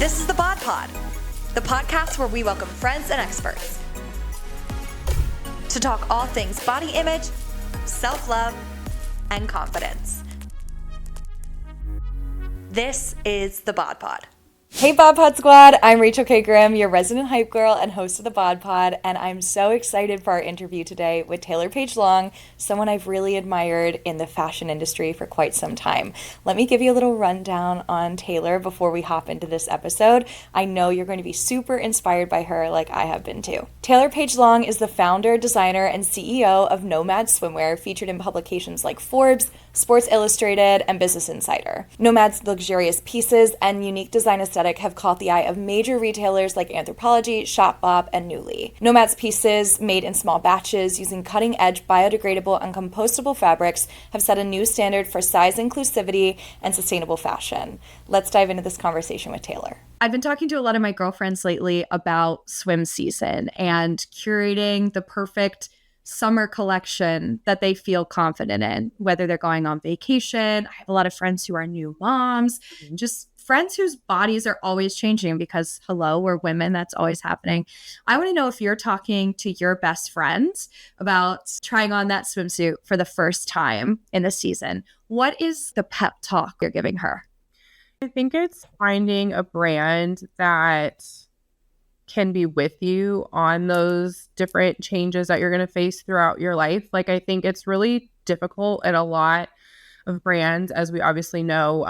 This is the Bod Pod, the podcast where we welcome friends and experts to talk all things body image, self-love, and confidence. This is the Bod Pod. Hey Bod Pod Squad, I'm Rachel K. Grimm, your resident hype girl and host of the Bod Pod, and I'm so excited for our interview today with Taylor Paige Long, someone I've really admired in the fashion industry for quite some time. Let me give you a little rundown on Taylor before we hop into this episode. I know you're going to be super inspired by her like I have been too. Taylor Paige Long is the founder, designer, and CEO of Nomads Swimwear, featured in publications like Forbes, Sports Illustrated, and Business Insider. Nomad's luxurious pieces and unique design aesthetic have caught the eye of major retailers like Anthropologie, Shopbop, and Nuuly. Nomad's pieces, made in small batches using cutting-edge biodegradable and compostable fabrics, have set a new standard for size inclusivity and sustainable fashion. Let's dive into this conversation with Taylor. I've been talking to a lot of my girlfriends lately about swim season and curating the perfect summer collection that they feel confident in, whether they're going on vacation. I have a lot of friends who are new moms, just friends whose bodies are always changing because, hello, we're women. That's always happening. I want to know if you're talking to your best friends about trying on that swimsuit for the first time in the season. What is the pep talk you're giving her? I think it's finding a brand that can be with you on those different changes that you're going to face throughout your life. Like, I think it's really difficult, and a lot of brands, as we obviously know,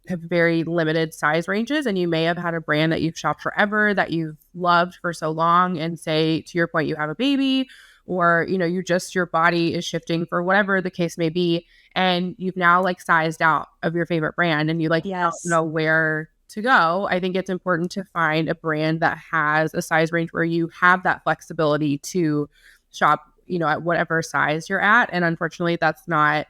have very limited size ranges. And you may have had a brand that you've shopped forever, that you've loved for so long, and say, to your point, you have a baby, or, you know, your body is shifting for whatever the case may be. And you've now like sized out of your favorite brand, and you don't know where to go. I think it's important to find a brand that has a size range where you have that flexibility to shop, at whatever size you're at. And unfortunately, that's not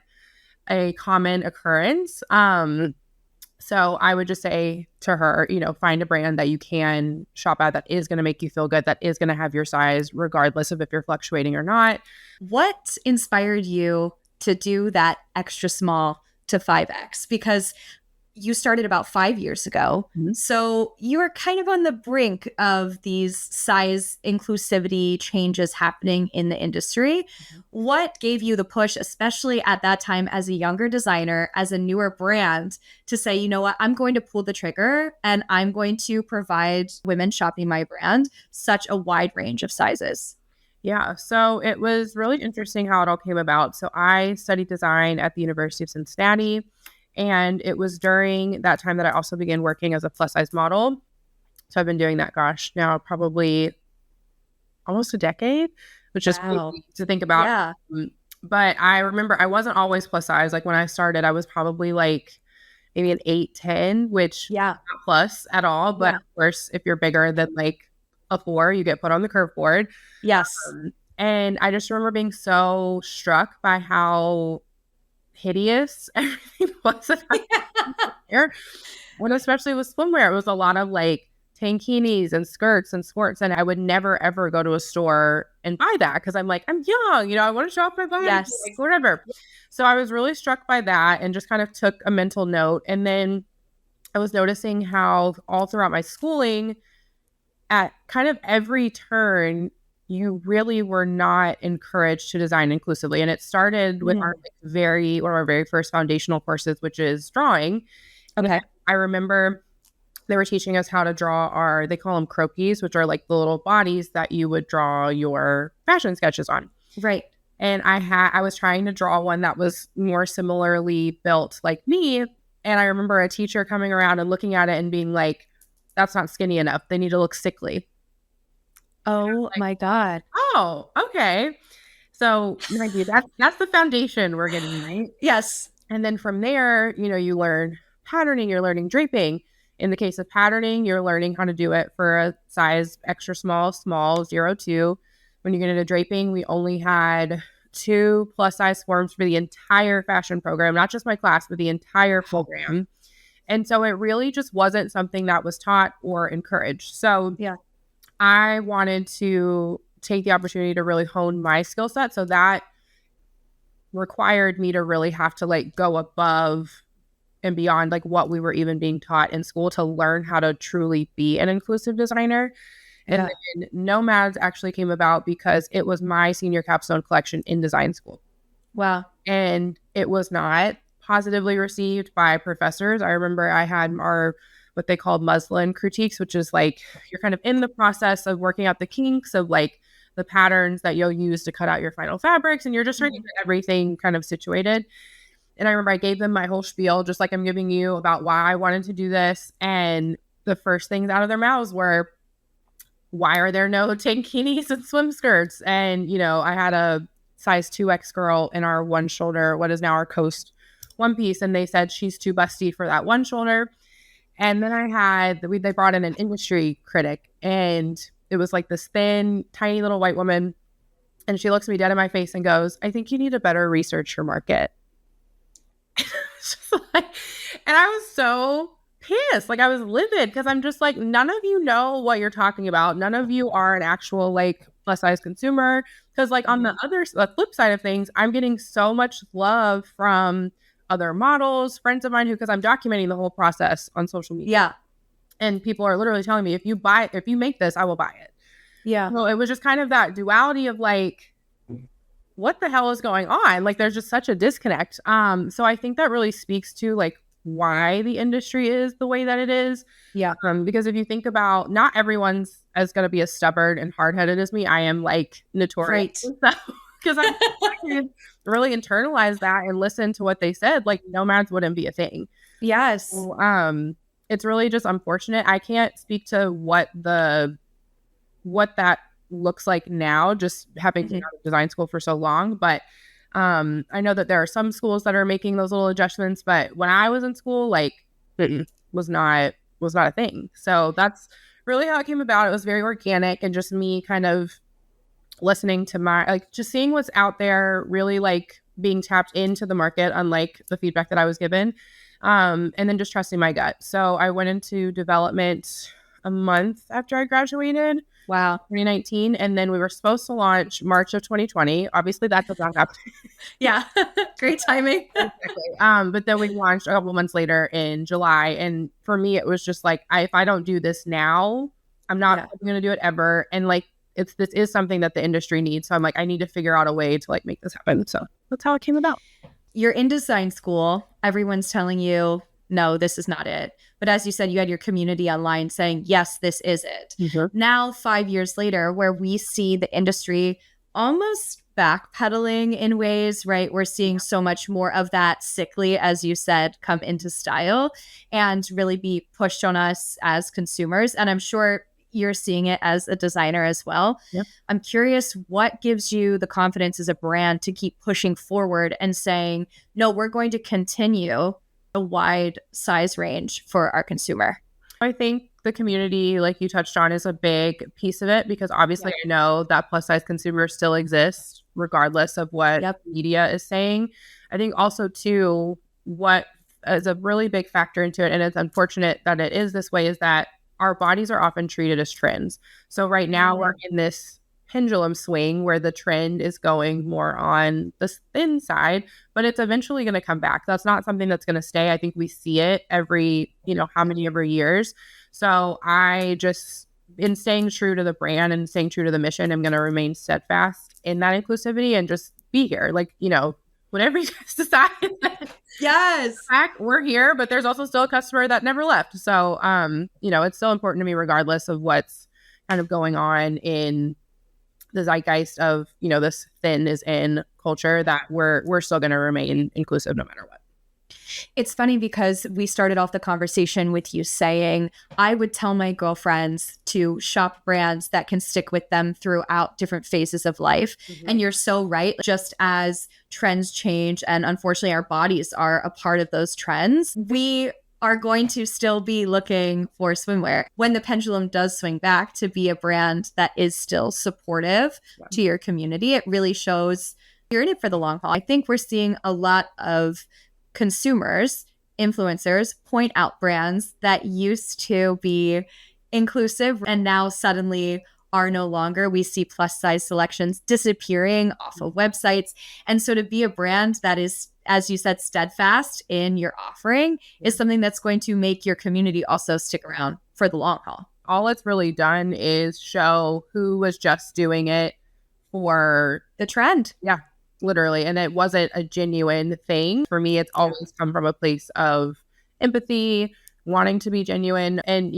a common occurrence. So I would just say to her, find a brand that you can shop at that is going to make you feel good, that is going to have your size, regardless of if you're fluctuating or not. What inspired you to do that extra small to 5X? Because you started about 5 years ago. Mm-hmm. So you are kind of on the brink of these size inclusivity changes happening in the industry. Mm-hmm. What gave you the push, especially at that time as a younger designer, as a newer brand, to say, you know what, I'm going to pull the trigger and I'm going to provide women shopping my brand such a wide range of sizes? Yeah, so it was really interesting how it all came about. So I studied design at the University of Cincinnati. And it was during that time that I also began working as a plus size model. So I've been doing that, now probably almost a decade, which is crazy to think about. Yeah. But I remember I wasn't always plus size. Like when I started, I was probably like maybe an 8'10", which not plus at all. But of course, if you're bigger than like a 4, you get put on the curve board. Yes. And I just remember being so struck by how hideous everything was here. And especially with swimwear, it was a lot of like tankinis and skirts and skirts, and I would never ever go to a store and buy that because I'm like, I'm young, I want to show off my body, like, whatever. So I was really struck by that and just kind of took a mental note. And then I was noticing how all throughout my schooling, at kind of every turn, you really were not encouraged to design inclusively. And it started with one of our very first foundational courses, which is drawing. Okay. And I remember they were teaching us how to draw they call them croquis, which are like the little bodies that you would draw your fashion sketches on. Right. And I was trying to draw one that was more similarly built like me. And I remember a teacher coming around and looking at it and being like, that's not skinny enough. They need to look sickly. Oh my God. Oh, okay. So that's the foundation we're getting, right? Yes. And then from there, you learn patterning, you're learning draping. In the case of patterning, you're learning how to do it for a size extra small, 0-2. When you get into draping, we only had 2 plus size forms for the entire fashion program, not just my class, but the entire program. And so it really just wasn't something that was taught or encouraged. So I wanted to take the opportunity to really hone my skill set. So that required me to really have to like go above and beyond like what we were even being taught in school to learn how to truly be an inclusive designer. And then Nomads actually came about because it was my senior capstone collection in design school. Wow. And it was not positively received by professors. I remember I had our what they called muslin critiques, which is like you're kind of in the process of working out the kinks of like the patterns that you'll use to cut out your final fabrics. And you're just trying to get everything kind of situated. And I remember I gave them my whole spiel, just like I'm giving you, about why I wanted to do this. And the first things out of their mouths were, why are there no tankinis and swim skirts? And, you know, I had a size 2X girl in our one shoulder, what is now our Coast one piece. And they said she's too busty for that one shoulder. And then they brought in an industry critic, and it was like this thin, tiny little white woman. And she looks me dead in my face and goes, I think you need to better research your market. And I was so pissed. Like I was livid because I'm just like, none of you know what you're talking about. None of you are an actual like plus size consumer. Because like on the flip side of things, I'm getting so much love from other models, friends of mine because I'm documenting the whole process on social media. Yeah. And people are literally telling me, if you make this, I will buy it. Yeah. So it was just kind of that duality of like, what the hell is going on? Like there's just such a disconnect. So I think that really speaks to like why the industry is the way that it is. Yeah. Because if you think about, not everyone's as going to be as stubborn and hard-headed as me. I am like notorious. Because I really internalized that and listened to what they said. Like Nomads wouldn't be a thing. Yes. So, it's really just unfortunate. I can't speak to what that looks like now, just having been out of design school for so long. But I know that there are some schools that are making those little adjustments. But when I was in school, like was not a thing. So that's really how it came about. It was very organic and just me kind of listening to just seeing what's out there, really like being tapped into the market, unlike the feedback that I was given. And then just trusting my gut. So I went into development a month after I graduated. Wow. 2019. And then we were supposed to launch March of 2020. Obviously that did not happen. Yeah. Great timing. Exactly. But then we launched a couple months later in July. And for me, it was just like, if I don't do this now, I'm not going to do it ever. And like, this is something that the industry needs. So I'm like, I need to figure out a way to like make this happen. So that's how it came about. You're in design school. Everyone's telling you, no, this is not it. But as you said, you had your community online saying, yes, this is it. Mm-hmm. Now, 5 years later, where we see the industry almost backpedaling in ways, right? We're seeing so much more of that sickly, as you said, come into style and really be pushed on us as consumers. And I'm sure you're seeing it as a designer as well. Yep. I'm curious, what gives you the confidence as a brand to keep pushing forward and saying, no, we're going to continue a wide size range for our consumer? I think the community, like you touched on, is a big piece of it because obviously I know that plus size consumer still exists regardless of what media is saying. I think also too, what is a really big factor into it, and it's unfortunate that it is this way, is that our bodies are often treated as trends. So right now we're in this pendulum swing where the trend is going more on the thin side, but it's eventually going to come back. That's not something that's going to stay. I think we see it every, how many ever years. So I just, in staying true to the brand and staying true to the mission, I'm going to remain steadfast in that inclusivity and just be here. Like, whatever you guys decide. Yes. We're here, but there's also still a customer that never left. So, it's still important to me regardless of what's kind of going on in the zeitgeist of, this thin is in culture, that we're still going to remain inclusive no matter what. It's funny because we started off the conversation with you saying, I would tell my girlfriends to shop brands that can stick with them throughout different phases of life. Mm-hmm. And you're so right. Just as trends change, and unfortunately our bodies are a part of those trends, we are going to still be looking for swimwear when the pendulum does swing back to be a brand that is still supportive to your community. It really shows you're in it for the long haul. I think we're seeing a lot of consumers, influencers point out brands that used to be inclusive and now suddenly are no longer. We see plus size selections disappearing off of websites. And so to be a brand that is, as you said, steadfast in your offering is something that's going to make your community also stick around for the long haul. All it's really done is show who was just doing it for the trend. Yeah, literally. And it wasn't a genuine thing. For me, it's always come from a place of empathy, wanting to be genuine. And,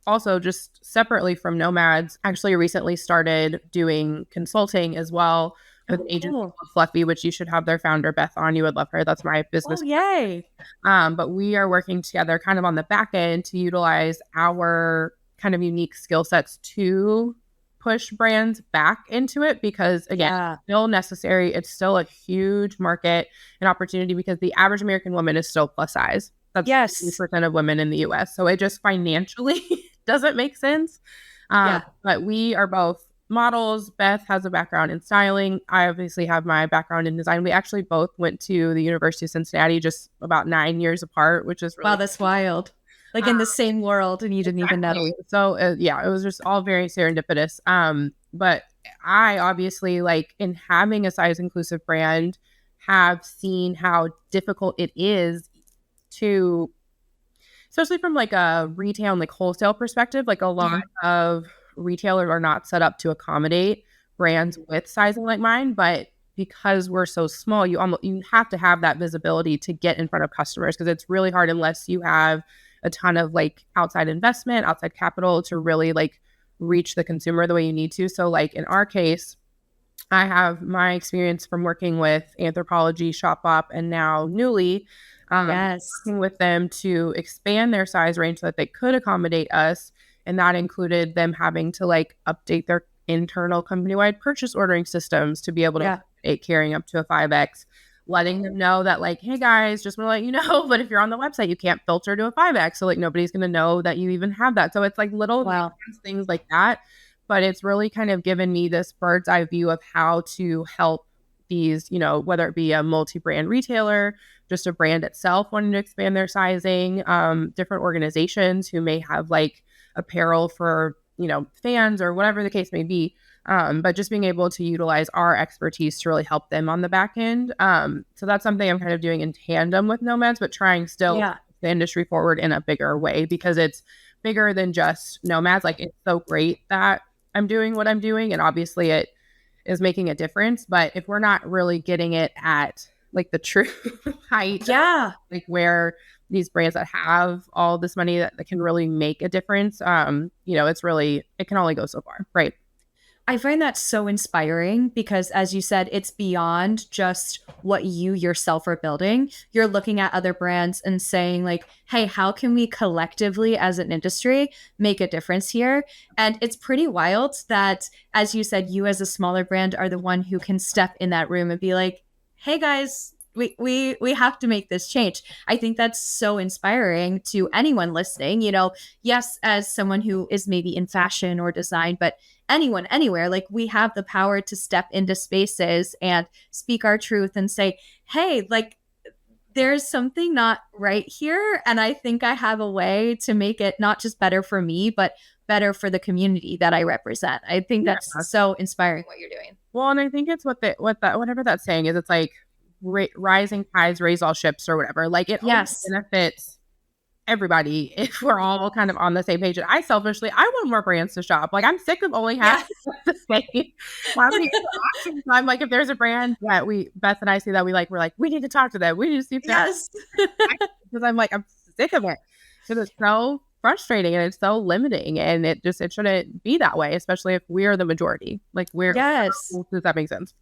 also just separately from Nomads, actually recently started doing consulting as well with an agency called Fluffy, which you should have their founder, Beth, on. You would love her. That's my business. Oh, yay. But we are working together kind of on the back end to utilize our kind of unique skill sets to push brands back into it because, again, it's still necessary. It's still a huge market and opportunity because the average American woman is still plus size. That's 50% of women in the U.S. So it just financially doesn't make sense. But we are both models. Beth has a background in styling. I obviously have my background in design. We actually both went to the University of Cincinnati just about 9 years apart, which is really wow, that's wild. Like in the same world and you didn't even know. So it was just all very serendipitous. But I obviously, like, in having a size inclusive brand, have seen how difficult it is to, especially from like a retail and like wholesale perspective, like a lot of retailers are not set up to accommodate brands with sizing like mine. But because we're so small, you have to have that visibility to get in front of customers because it's really hard unless you have a ton of like outside investment, outside capital to really like reach the consumer the way you need to. So like in our case, I have my experience from working with Anthropologie, Shopbop, and now Newly, working with them to expand their size range so that they could accommodate us. And that included them having to like update their internal company-wide purchase ordering systems to be able to carrying up to a 5X, letting them know that like, hey guys, just want to let you know, but if you're on the website, you can't filter to a 5X. So like nobody's going to know that you even have that. So it's like little things like that. But it's really kind of given me this bird's eye view of how to help these, whether it be a multi-brand retailer, just a brand itself wanting to expand their sizing, different organizations who may have like apparel for, fans or whatever the case may be. But just being able to utilize our expertise to really help them on the back end. So that's something I'm kind of doing in tandem with Nomads, but trying still the industry forward in a bigger way because it's bigger than just Nomads. Like it's so great that I'm doing what I'm doing. And obviously it is making a difference. But if we're not really getting it at like the true height, like where these brands that have all this money that can really make a difference, it can only go so far. Right. I find that so inspiring because, as you said, it's beyond just what you yourself are building. You're looking at other brands and saying like, hey, how can we collectively as an industry make a difference here? And it's pretty wild that, as you said, you as a smaller brand are the one who can step in that room and be like, hey guys, we have to make this change. I think that's so inspiring to anyone listening. Yes, as someone who is maybe in fashion or design, but anyone, anywhere, like we have the power to step into spaces and speak our truth and say, hey, like there's something not right here. And I think I have a way to make it not just better for me, but better for the community that I represent. I think that's so inspiring what you're doing. Well, and I think it's whatever that saying is, it's like rising tides raise all ships or whatever. Like it benefits everybody if we're all kind of on the same page. And I selfishly, I want more brands to shop. Like I'm sick of only having the same. So I'm like, if there's a brand that Beth and I see that we like, we're like, we need to talk to them. We need to see if because I'm like, I'm sick of it. Because it's so frustrating and it's so limiting, and it shouldn't be that way, especially if we're the majority. Like does that make sense?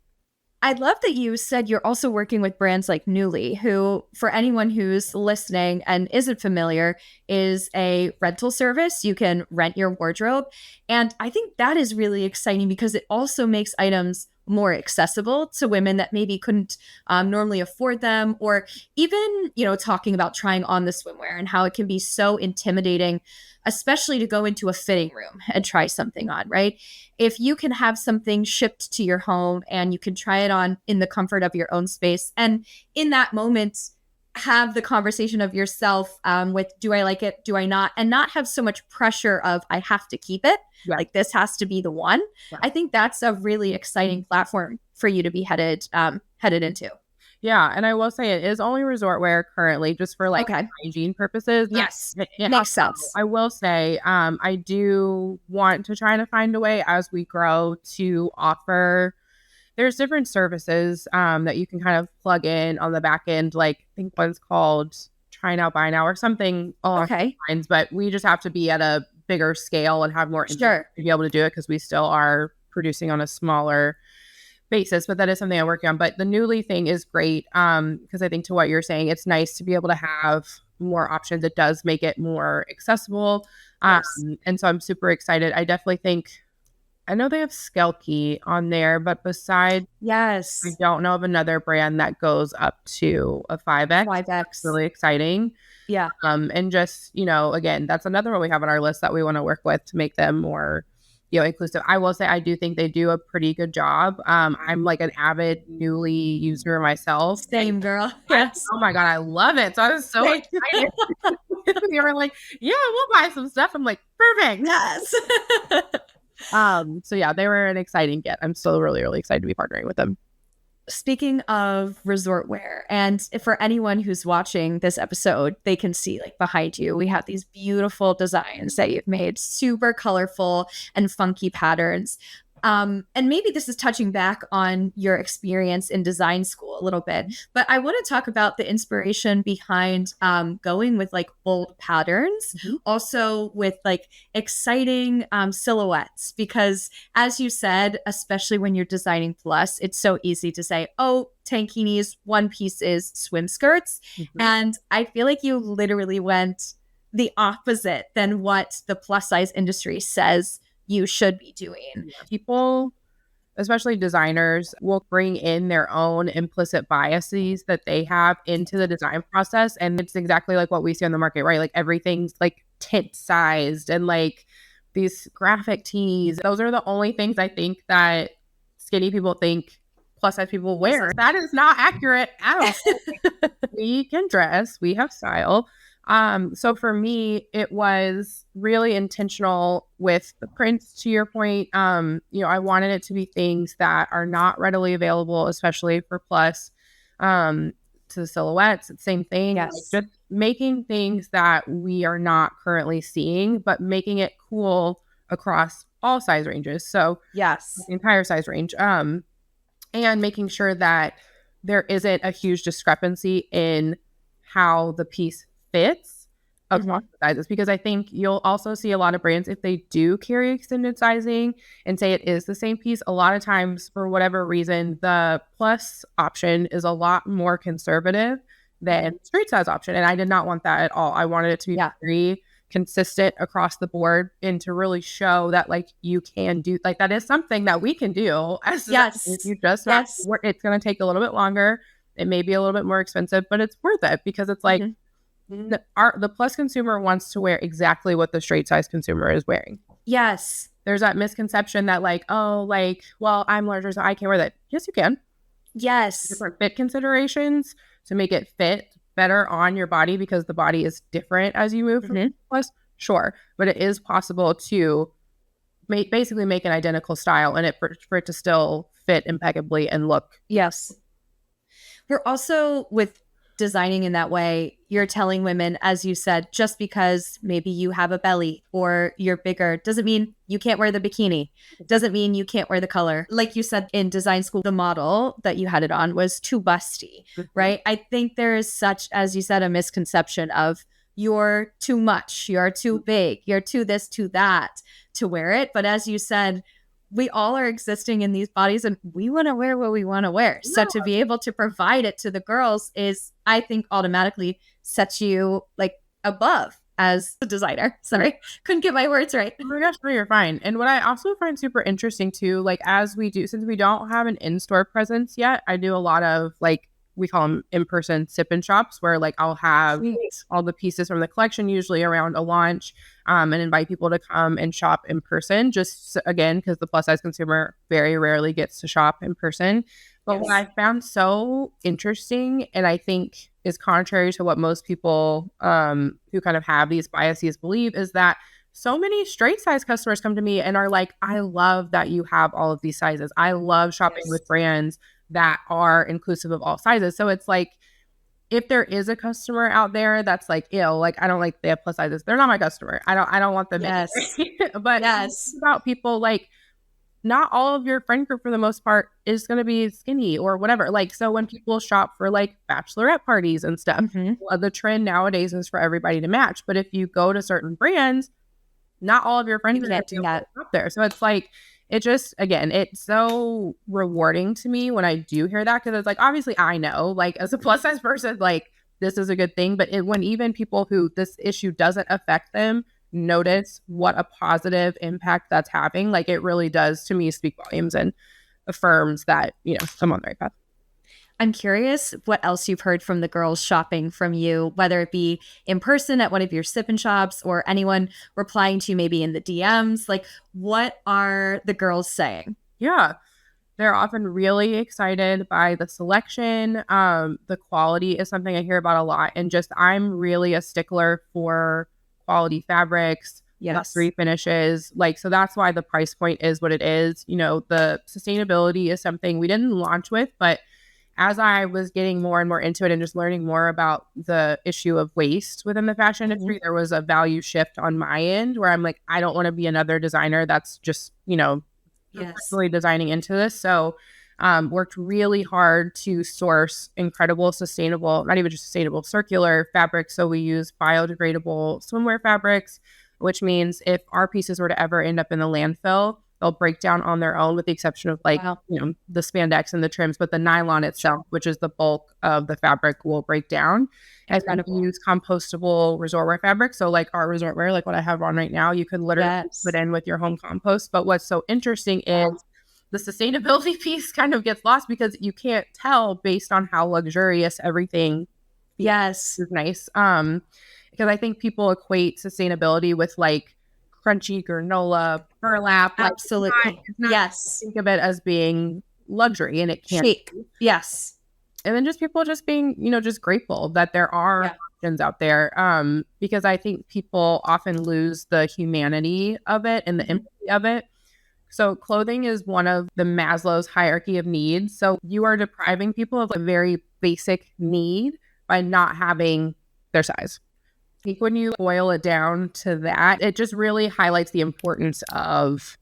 I love that you said you're also working with brands like Newly, who, for anyone who's listening and isn't familiar, is a rental service. You can rent your wardrobe. And I think that is really exciting because it also makes items more accessible to women that maybe couldn't normally afford them, or even, talking about trying on the swimwear and how it can be so intimidating, especially to go into a fitting room and try something on, right? If you can have something shipped to your home and you can try it on in the comfort of your own space, and in that moment, have the conversation of yourself with, do I like it? Do I not? And not have so much pressure of, I have to keep it. Yeah. Like this has to be the one. Yeah. I think that's a really exciting platform for you to be headed into. Yeah. And I will say it is only resort wear currently, just for like hygiene purposes. Yes. Makes sense. I will say, I do want to try to find a way as we grow to offer, there's different services that you can kind of plug in on the back end. Like I think one's called Try Now, Buy Now or something along those lines, but we just have to be at a bigger scale and have more to be able to do it, because we still are producing on a smaller basis. But that is something I'm working on. But the Newly thing is great because I think, to what you're saying, it's nice to be able to have more options. It does make it more accessible. And so I'm super excited. I definitely think, I know they have Skelky on there, but besides, I don't know of another brand that goes up to a 5X. 5X. It's really exciting. Yeah. And just, again, that's another one we have on our list that we want to work with to make them more, inclusive. I will say, I do think they do a pretty good job. I'm like an avid Newly user myself. Same, girl. Yes. Oh my God, I love it. So I was so excited. They were like, yeah, we'll buy some stuff. I'm like, perfect. Yes. So yeah, they were an exciting get. I'm still really, really excited to be partnering with them. Speaking of resort wear, and for anyone who's watching this episode, they can see like behind you, we have these beautiful designs that you've made, super colorful and funky patterns. And maybe this is touching back on your experience in design school a little bit, but I want to talk about the inspiration behind going with like bold patterns, also with like exciting silhouettes, because as you said, especially when you're designing plus, it's so easy to say, oh, tankinis, one pieces, swim skirts. And I feel like you literally went the opposite than what the plus size industry says you should be doing. People, especially designers, will bring in their own implicit biases that they have into the design process. And it's exactly like what we see on the market, right? Like everything's like tint sized and like these graphic tees. Those are the only things I think that skinny people think plus size people wear. That is not accurate at all. We can dress, we have style. So for me, it was really intentional with the prints, to your point. I wanted it to be things that are not readily available, especially for plus, to the silhouettes. It's the same thing. Yes. Like just making things that we are not currently seeing, but making it cool across all size ranges. So the entire size range, and making sure that there isn't a huge discrepancy in how the piece fits across the sizes, because I think you'll also see a lot of brands, if they do carry extended sizing and say it is the same piece, a lot of times for whatever reason the plus option is a lot more conservative than straight size option, and I did not want that at all. I wanted it to be very consistent across the board and to really show that like you can do, like that is something that we can do as you just it's going to take a little bit longer, it may be a little bit more expensive, but it's worth it, because it's like the plus consumer wants to wear exactly what the straight size consumer is wearing. Yes. There's that misconception that like, oh, like, well, I'm larger, so I can't wear that. Yes, you can. Yes. Different fit considerations to make it fit better on your body, because the body is different as you move from plus. Sure. But it is possible to basically make an identical style and for it to still fit impeccably and look. Yes. We're also, with designing in that way, you're telling women, as you said, just because maybe you have a belly or you're bigger doesn't mean you can't wear the bikini. Doesn't mean you can't wear the color. Like you said, in design school, the model that you had it on was too busty, right? I think there is such, as you said, a misconception of you're too much, you're too big, you're too this, too that to wear it. But as you said, we all are existing in these bodies and we want to wear what we want to wear. Yeah. So to be able to provide it to the girls is, I think, automatically sets you like above as a designer. Sorry, couldn't get my words right. Oh my gosh, no, you're fine. And what I also find super interesting too, like as we do, since we don't have an in-store presence yet, I do a lot of like, we call them in-person sip-in shops, where like I'll have all the pieces from the collection usually around a launch, and invite people to come and shop in person, just again, because the plus size consumer very rarely gets to shop in person. But what I found so interesting, and I think is contrary to what most people who kind of have these biases believe, is that so many straight size customers come to me and are like, I love that you have all of these sizes. I love shopping with brands that are inclusive of all sizes. So it's like, if there is a customer out there that's like, ew, like I don't like they have plus sizes, they're not my customer. I don't want them. Yes. But it's about people like, not all of your friend group for the most part is going to be skinny or whatever. Like, so when people shop for like bachelorette parties and stuff, the trend nowadays is for everybody to match. But if you go to certain brands, not all of your friends are going to be up there. So it's like, it just, again, it's so rewarding to me when I do hear that, because it's like, obviously I know, like as a plus size person, like this is a good thing. But when even people who this issue doesn't affect them notice what a positive impact that's having, like it really does to me speak volumes and affirms that, you know, I'm on the right path. I'm curious what else you've heard from the girls shopping from you, whether it be in person at one of your sip-in shops or anyone replying to you maybe in the DMs. Like, what are the girls saying? Yeah, they're often really excited by the selection. The quality is something I hear about a lot. And just, I'm really a stickler for quality fabrics, luxury finishes. Like, so that's why the price point is what it is. You know, the sustainability is something we didn't launch with, but as I was getting more and more into it and just learning more about the issue of waste within the fashion industry, there was a value shift on my end where I'm like, I don't want to be another designer that's just, you know, really designing into this. So worked really hard to source incredible, sustainable, not even just sustainable, circular fabrics. So we use biodegradable swimwear fabrics, which means if our pieces were to ever end up in the landfill, they'll break down on their own, with the exception of like, you know, the spandex and the trims, but the nylon itself, which is the bulk of the fabric, will break down. And then we use compostable resort wear fabric. So like our resort wear, like what I have on right now, you can literally put in with your home compost. But what's so interesting is the sustainability piece kind of gets lost because you can't tell based on how luxurious everything is nice. Because I think people equate sustainability with like crunchy granola, burlap. Absolutely. Think of it as being luxury, and it can't. Yes. And then just people just being, you know, just grateful that there are options out there. Because I think people often lose the humanity of it and the empathy of it. So clothing is one of the Maslow's hierarchy of needs. So you are depriving people of a very basic need by not having their size. I think when you boil it down to that, it just really highlights the importance of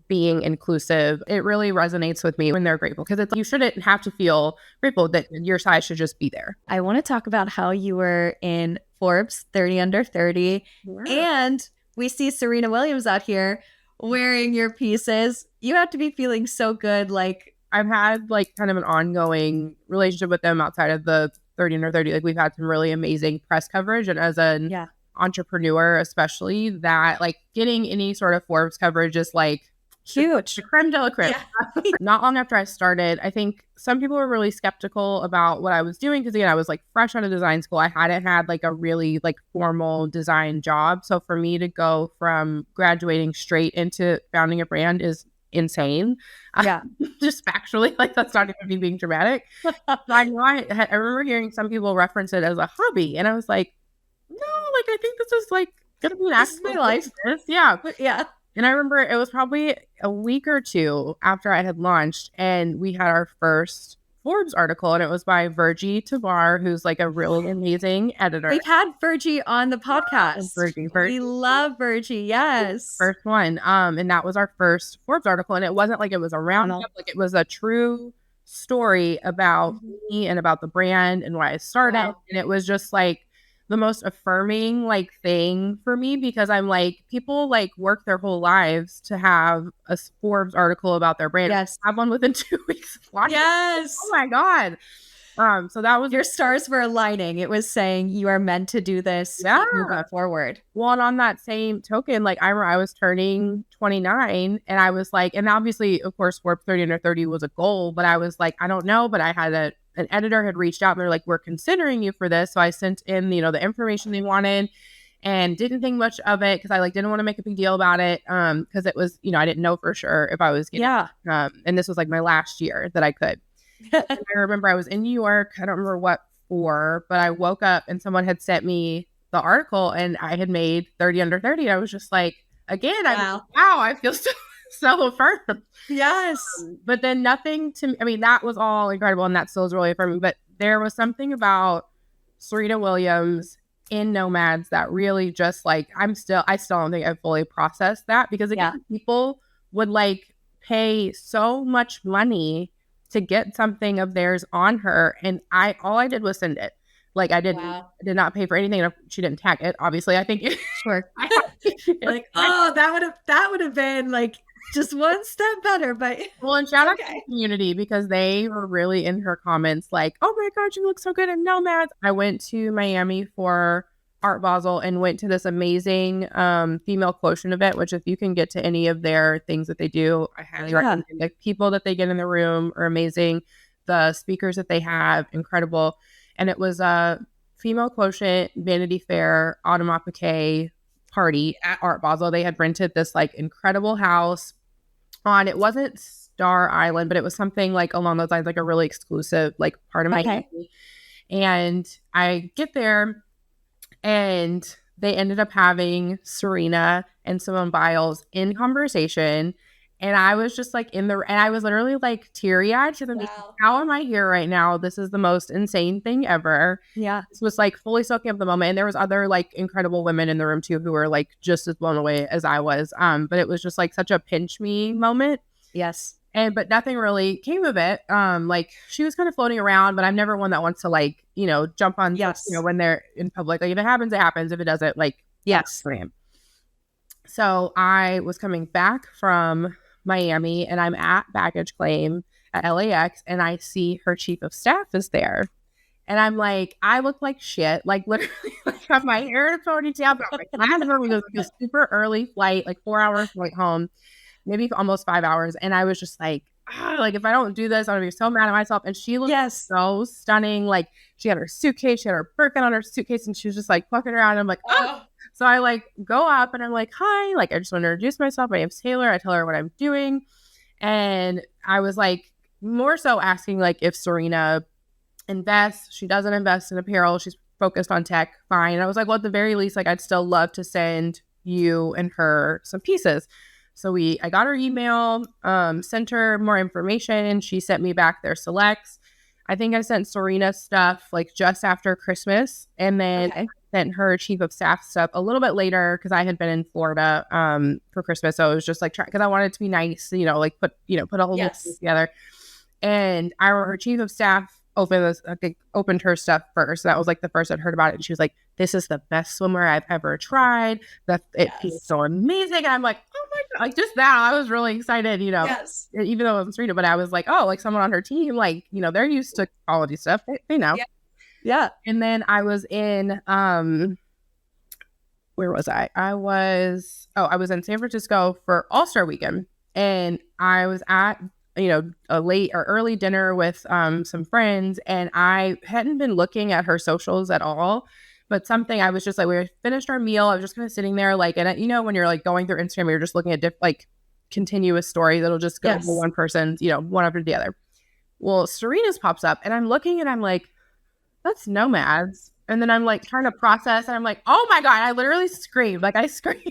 being inclusive. It really resonates with me when they're grateful, because it's, you shouldn't have to feel grateful, that your size should just be there. I want to talk about how you were in Forbes 30 Under 30, and we see Serena Williams out here wearing your pieces. You have to be feeling so good. Like, I've had like kind of an ongoing relationship with them outside of the 30 Under 30. Like, we've had some really amazing press coverage, and as an entrepreneur especially, that like getting any sort of Forbes coverage is like huge. The creme de la creme. Not long after I started, I think some people were really skeptical about what I was doing, because again, I was like fresh out of design school. I hadn't had like a really like formal design job. So for me to go from graduating straight into founding a brand is insane. Just factually, like, that's not even me being dramatic. I remember hearing some people reference it as a hobby, and I was like, no, like, I think this is like gonna be an actual life. And I remember it was probably a week or two after I had launched, and we had our first Forbes article, and it was by Virgie Tavar, who's like a really amazing editor. We've had Virgie on the podcast. Virgie. We love Virgie. Yes. First one. And that was our first Forbes article. And it wasn't like it was a roundup, like it was a true story about me and about the brand and why I started. And it was just like the most affirming like thing for me, because I'm like, people like work their whole lives to have a Forbes article about their brand. Have one within 2 weeks. Oh my God. So that was, your stars were aligning. It was saying you are meant to do this. Moving forward. Well, and on that same token, like I remember I was turning 29, and I was like, and obviously, of course, Forbes 30 Under 30 was a goal, but I was like, I don't know, but I had an editor had reached out, and they're like, we're considering you for this. So I sent in, you know, the information they wanted, and didn't think much of it, because I like didn't want to make a big deal about it, because it was, you know, I didn't know for sure if I was getting and this was like my last year that I could. I remember I was in New York. I don't remember what for, but I woke up and someone had sent me the article and I had made 30 under 30. I was just like, again, I feel so affirmed. Yes. But then nothing to me, I mean, that was all incredible and that still is really affirming. But there was something about Serena Williams in Nomads that really just like, I still don't think I've fully processed that, because again, people would like pay so much money to get something of theirs on her, and all I did was send it. Like I did not pay for anything. She didn't tag it, obviously. I think sure. Like, oh, that would have been like just one step better. But well, and shout out to the community, because they were really in her comments like, oh my God, you look so good in Nomads. I went to Miami for Art Basel and went to this amazing female quotient event, which if you can get to any of their things that they do, I highly recommend. The people that they get in the room are amazing. The speakers that they have, incredible. And it was a female quotient Vanity Fair automapake party at Art Basel. They had rented this like incredible house on, it wasn't Star Island, but it was something like along those lines, like a really exclusive like part of Miami. And I get there and they ended up having Serena and Simone Biles in conversation. And I was just like and I was literally like teary-eyed to them. How am I here right now? This is the most insane thing ever. Yeah. This was like fully soaking up the moment. And there was other like incredible women in the room too, who were like just as blown away as I was. But it was just like such a pinch me moment. Yes. But nothing really came of it. Like she was kind of floating around, but I'm never one that wants to like, jump on, when they're in public. Like if it happens, it happens. If it doesn't, like, for him. So I was coming back from Miami and I'm at baggage claim at LAX and I see her chief of staff is there. And I'm like, I look like shit. Like literally like have my hair in a ponytail. But my husband was a super early flight, like 4 hours flight home, maybe almost 5 hours. And I was just like, like if I don't do this, I'm gonna be so mad at myself. And she looked so stunning. Like she had her suitcase, she had her Birkin on her suitcase, and she was just like fucking around. And I'm like, oh. So I like go up and I'm like, hi, like I just want to introduce myself. My name's Taylor. I tell her what I'm doing. And I was like more so asking like if Serena invests. She doesn't invest in apparel. She's focused on tech. Fine. And I was like, well, at the very least, like I'd still love to send you and her some pieces. So I got her email, sent her more information. She sent me back their selects. I think I sent Serena stuff like just after Christmas, and then I sent her chief of staff stuff a little bit later because I had been in Florida for Christmas. So it was just like because I wanted it to be nice, like put a whole list together. And her chief of staff opened her stuff first. That was like the first I'd heard about it. And she was like, this is the best swimwear I've ever tried. It feels so amazing. And I'm like, oh my God, like just that. I was really excited, even though it wasn't Serena, but I was like, oh, like someone on her team, like, they're used to quality stuff. They know. Yeah. And then I was in, where was I? I was in San Francisco for All-Star Weekend. And I was at a late or early dinner with some friends, and I hadn't been looking at her socials at all, but something I was just like, we finished our meal. I was just kind of sitting there like, and when you're like going through Instagram, you're just looking at like continuous stories that'll just go to one person's, one after the other. Well, Serena's pops up and I'm looking and I'm like, that's Nomads. And then I'm like trying to process and I'm like, oh my God, I literally screamed. Like I screamed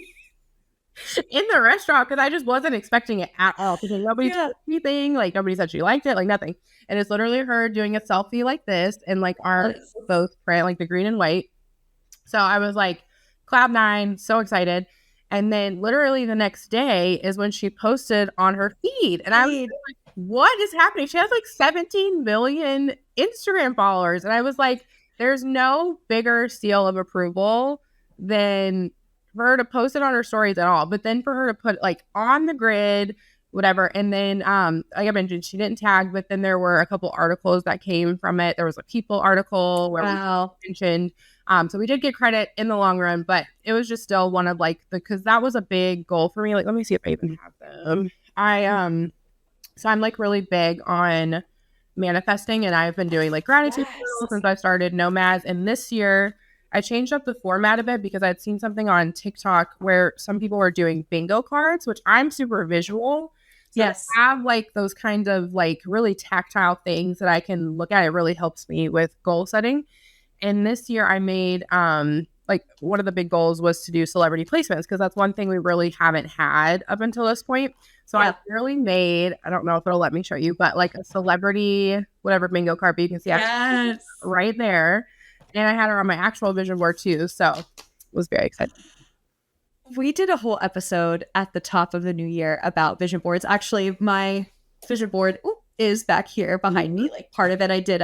in the restaurant because I just wasn't expecting it at all. Because nobody said anything, like nobody said she liked it, like nothing. And it's literally her doing a selfie like this and like our both print, like the green and white. So I was like, cloud nine, so excited. And then literally the next day is when she posted on her feed. And I was like, what is happening? She has like 17 million Instagram followers. And I was like, there's no bigger seal of approval than for her to post it on her stories at all, but then for her to put like on the grid, whatever. And then, like I mentioned, she didn't tag, but then there were a couple articles that came from it. There was a People article where we mentioned, so we did get credit in the long run, but it was just still one of like because that was a big goal for me. Like, let me see if I even have them. So I'm like really big on manifesting, and I've been doing like gratitude since I started Nomads. And this year I changed up the format a bit because I'd seen something on TikTok where some people were doing bingo cards, which I'm super visual. So Yes. to have like those kinds of like really tactile things that I can look at, it really helps me with goal setting. And this year I made like one of the big goals was to do celebrity placements, because that's one thing we really haven't had up until this point. So I really made, I don't know if it'll let me show you, but like a celebrity, whatever bingo card, but you can see right there. And I had her on my actual vision board too. So it was very exciting. We did a whole episode at the top of the new year about vision boards. Actually, my vision board is back here behind me. Like part of it I did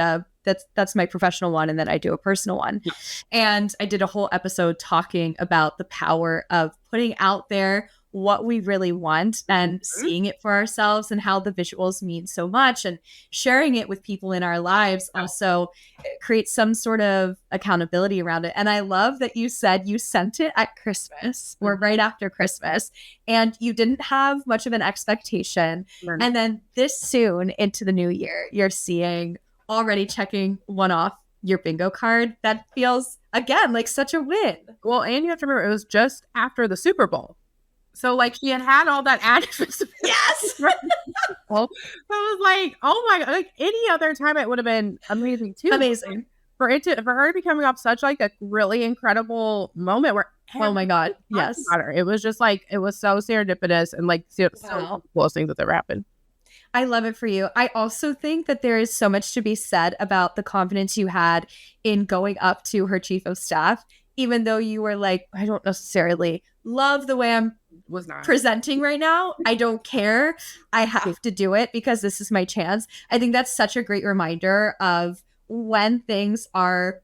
that's my professional one, and then I do a personal one. And I did a whole episode talking about the power of putting out there what we really want and seeing it for ourselves, and how the visuals mean so much, and sharing it with people in our lives also creates some sort of accountability around it. And I love that you said you sent it at Christmas or right after Christmas, and you didn't have much of an expectation. And then this soon into the new year, you're seeing already checking one off your bingo card. That feels again like such a win. Well, and you have to remember, it was just after the Super Bowl. So like she had all that added visibility. Yes. So it was like, oh my God, like any other time it would have been amazing too. Amazing. For her to be coming off such like a really incredible moment where, oh my God, yes. It was just like, it was so serendipitous and like so the coolest things that ever happened. I love it for you. I also think that there is so much to be said about the confidence you had in going up to her chief of staff, even though you were like, I don't necessarily love the way I'm presenting right now. I don't care. I have to do it because this is my chance. I think that's such a great reminder of when things are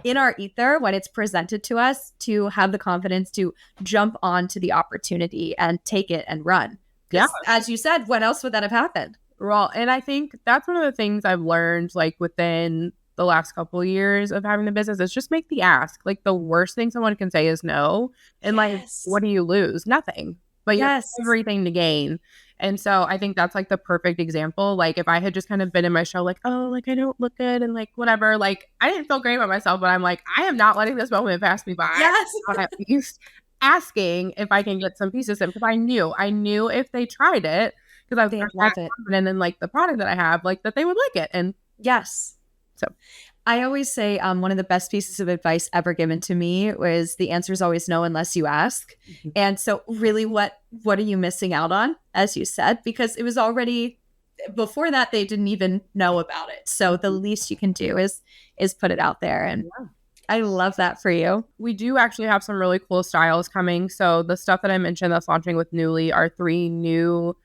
in our ether, when it's presented to us, to have the confidence to jump onto the opportunity and take it and run. Yeah. As you said, when else would that have happened? Well, and I think that's one of the things I've learned like within the last couple of years of having the business is just make the ask. Like the worst thing someone can say is no. And like, what do you lose? Nothing. But you have everything to gain. And so I think that's like the perfect example. Like if I had just kind of been in my show, like, oh, like I don't look good and like whatever, like I didn't feel great about myself, but I'm like, I am not letting this moment pass me by. Yes. I'm at least asking if I can get some pieces in, because I knew if they tried it, because I was confident in like the product that I have, like that they would like it. And yes. So I always say one of the best pieces of advice ever given to me was the answer is always no unless you ask. Mm-hmm. And so really what are you missing out on, as you said, because it was already before that they didn't even know about it. So the least you can do is put it out there. And I love that for you. We do actually have some really cool styles coming. So the stuff that I mentioned that's launching with Nuuly are 3 new,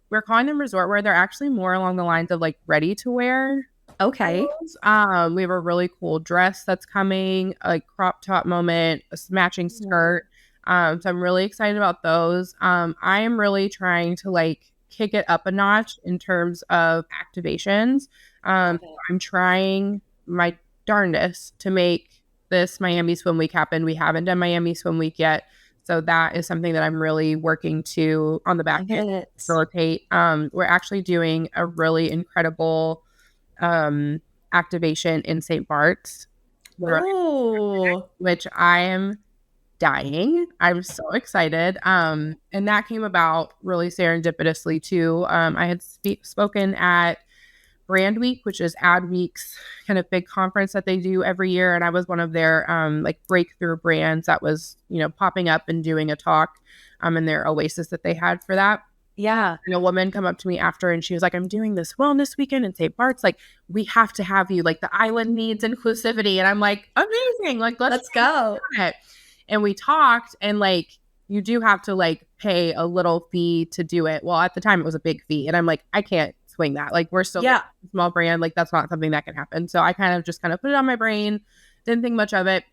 we're calling them resort wear. They're actually more along the lines of like ready to wear. Okay. We have a really cool dress that's coming, like crop top moment, a matching skirt. So I'm really excited about those. I am really trying to like kick it up a notch in terms of activations. I'm trying my darndest to make this Miami Swim Week happen. We haven't done Miami Swim Week yet. So that is something that I'm really working to on the back end facilitate. We're actually doing a really incredible activation in St. Bart's, which I am dying. I'm so excited. And that came about really serendipitously too. I had spoken at Brand Week, which is Adweek's kind of big conference that they do every year. And I was one of their like breakthrough brands that was, popping up and doing a talk in their oasis that they had for that. Yeah. And a woman come up to me after and she was like, I'm doing this wellness weekend in St. Bart's. Like, we have to have you. Like, the island needs inclusivity. And I'm like, amazing. Like, let's go. And we talked, and like, you do have to like pay a little fee to do it. Well, at the time it was a big fee. And I'm like, I can't swing that. Like, we're still a small brand. Like, that's not something that can happen. So I kind of put it on my brain. Didn't think much of it.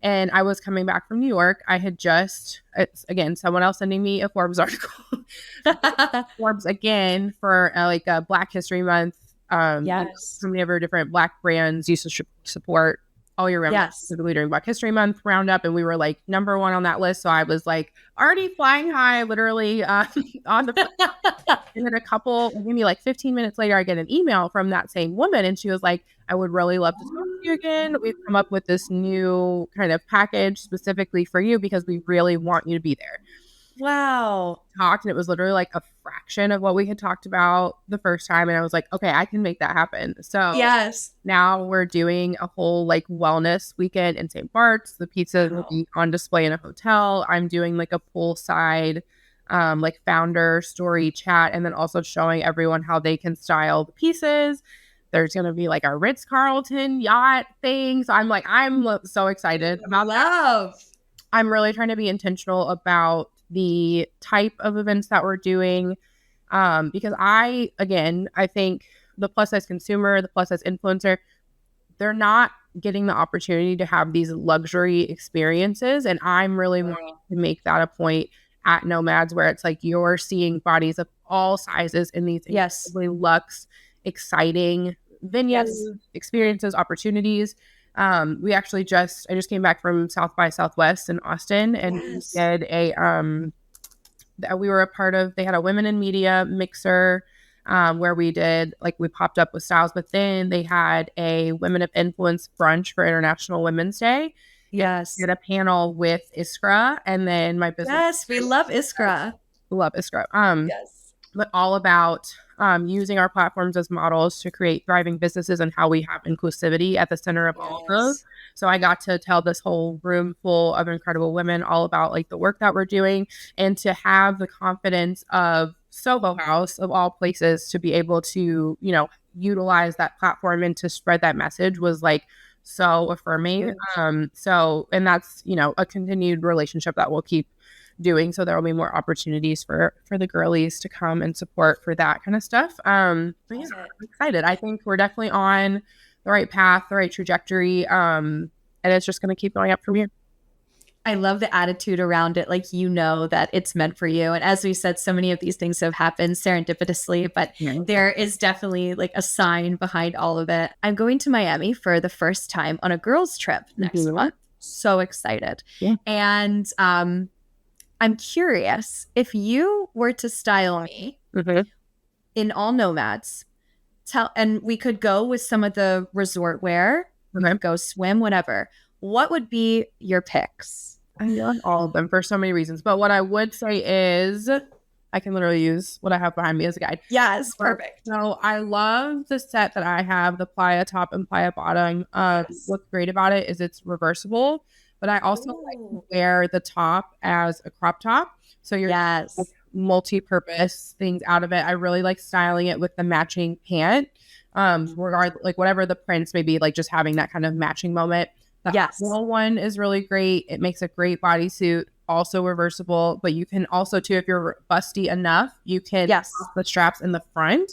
And I was coming back from New York. I had again, someone else sending me a Forbes article. Forbes again for like a Black History Month. So many other different Black brands used to support all year round, specifically during Black History Month roundup. And we were like number 1 on that list. So I was like already flying high, literally on the and then maybe like 15 minutes later, I get an email from that same woman. And she was like, I would really love to talk to you again. We've come up with this new kind of package specifically for you because we really want you to be there. Wow. talked, and it was literally like a fraction of what we had talked about the first time. And I was like, okay, I can make that happen. So Yes. now we're doing a whole like wellness weekend in St. Bart's. The pizza will be on display in a hotel. I'm doing like a poolside like founder story chat, and then also showing everyone how they can style the pieces. There's going to be like a Ritz-Carlton yacht thing. So I'm so excited about that. I'm really trying to be intentional about the type of events that we're doing. Because I think the plus size consumer, the plus size influencer, they're not getting the opportunity to have these luxury experiences. And I'm really wanting to make that a point at Nomads, where it's like you're seeing bodies of all sizes in these incredibly luxe, exciting venues, experiences, opportunities. I just came back from South by Southwest in Austin, and we did we were a part of, they had a women in media mixer, where we popped up with styles, but then they had a women of influence brunch for International Women's Day. Yes. We had a panel with Iskra, and then my business. Yes, we love Iskra. Love Iskra. But all about using our platforms as models to create thriving businesses, and how we have inclusivity at the center of all of those. So I got to tell this whole room full of incredible women all about like the work that we're doing, and to have the confidence of Soho House of all places to be able to, utilize that platform and to spread that message was like so affirming. And that's, a continued relationship that we'll keep doing. So there will be more opportunities for the girlies to come and support for that kind of stuff. I'm excited. I think we're definitely on the right path, the right trajectory. And it's just going to keep going up from here. I love the attitude around it. Like, that it's meant for you. And as we said, so many of these things have happened serendipitously, but there is definitely like a sign behind all of it. I'm going to Miami for the first time on a girls' trip next month. So excited. Yeah. And I'm curious, if you were to style me in all Nomads, and we could go with some of the resort wear, go swim, whatever. What would be your picks? I love all of them for so many reasons. But what I would say is I can literally use what I have behind me as a guide. Yes, perfect. So I love the set that I have, the playa top and playa bottom. What's great about it is it's reversible, but I also like to wear the top as a crop top. So you're multi-purpose things out of it. I really like styling it with the matching pant. Whatever the prints may be, like just having that kind of matching moment. The little one is really great. It makes a great bodysuit, also reversible, but you can also too, if you're busty enough, you can put the straps in the front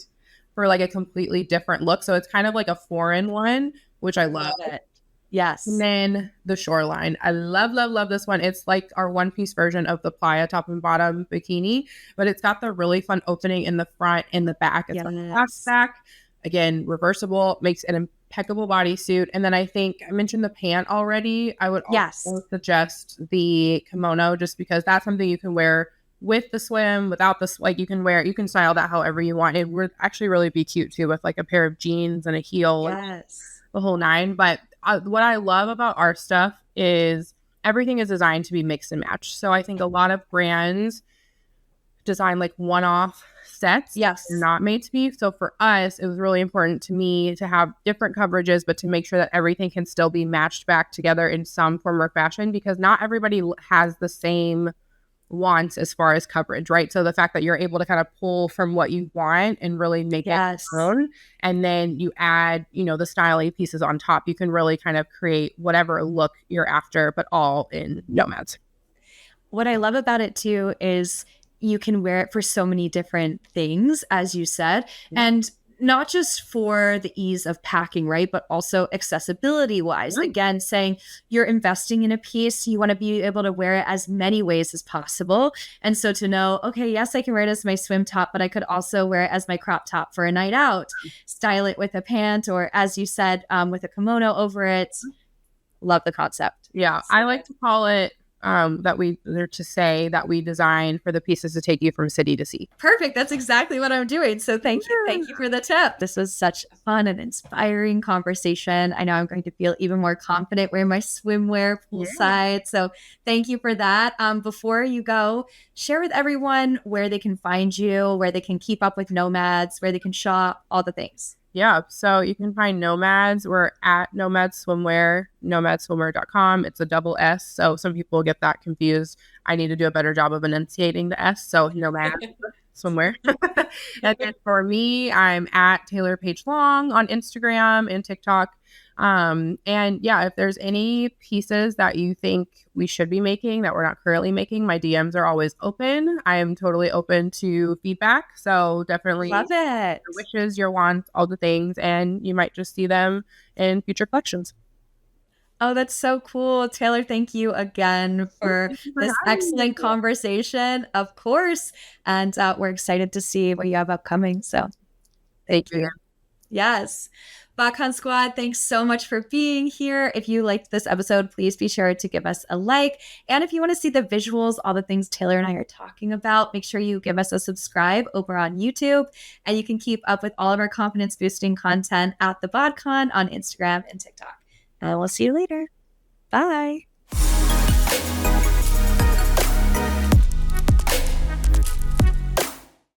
for like a completely different look. So it's kind of like a foreign one, which I love. Yes. And then the Shoreline. I love this one. It's like our one-piece version of the playa top and bottom bikini, but it's got the really fun opening in the front and the back. It's like back. Again, reversible, makes an impeccable bodysuit. And then I think I mentioned the pant already. I would also suggest the kimono, just because that's something you can wear with the swim, without the you can style that however you want. It would actually really be cute too with like a pair of jeans and a heel, the whole nine. But what I love about our stuff is everything is designed to be mixed and matched. So I think a lot of brands design like one-off sets, not made to be. So for us, it was really important to me to have different coverages, but to make sure that everything can still be matched back together in some form or fashion, because not everybody has the same wants as far as coverage, right? So the fact that you're able to kind of pull from what you want and really make it your own, and then you add, the styling pieces on top, you can really kind of create whatever look you're after, but all in Nomads. What I love about it too is you can wear it for so many different things, as you said, and not just for the ease of packing, right? But also accessibility wise. Again, saying you're investing in a piece, you want to be able to wear it as many ways as possible. And so to know, okay, yes, I can wear it as my swim top, but I could also wear it as my crop top for a night out, style it with a pant, or as you said, with a kimono over it. Love the concept. Yeah. I like to call it that we design for the pieces to take you from city to sea. Perfect. That's exactly what I'm doing. So thank you. Thank you for the tip. This was such a fun and inspiring conversation. I know I'm going to feel even more confident wearing my swimwear poolside. So thank you for that. Before you go, share with everyone where they can find you, where they can keep up with Nomads, where they can shop, all the things. Yeah, so you can find Nomads. We're at Nomads Swimwear, nomadswimwear.com. It's a double S, so some people get that confused. I need to do a better job of enunciating the S, so Nomads Swimwear. And then for me, I'm at Taylor Paige Long on Instagram and TikTok. And yeah, if there's any pieces that you think we should be making that we're not currently making, my DMs are always open. I am totally open to feedback. So definitely love it. Your wishes, your wants, all the things, and you might just see them in future collections. Oh, that's so cool. Taylor, thank you again for this excellent conversation, of course. And we're excited to see what you have upcoming. So thank you. Yes. Backhand Squad, thanks so much for being here. If you liked this episode, please be sure to give us a like. And if you want to see the visuals, all the things Taylor and I are talking about, make sure you give us a subscribe over on YouTube. And you can keep up with all of our confidence boosting content at the BodCon on Instagram and TikTok. And we'll see you later. Bye.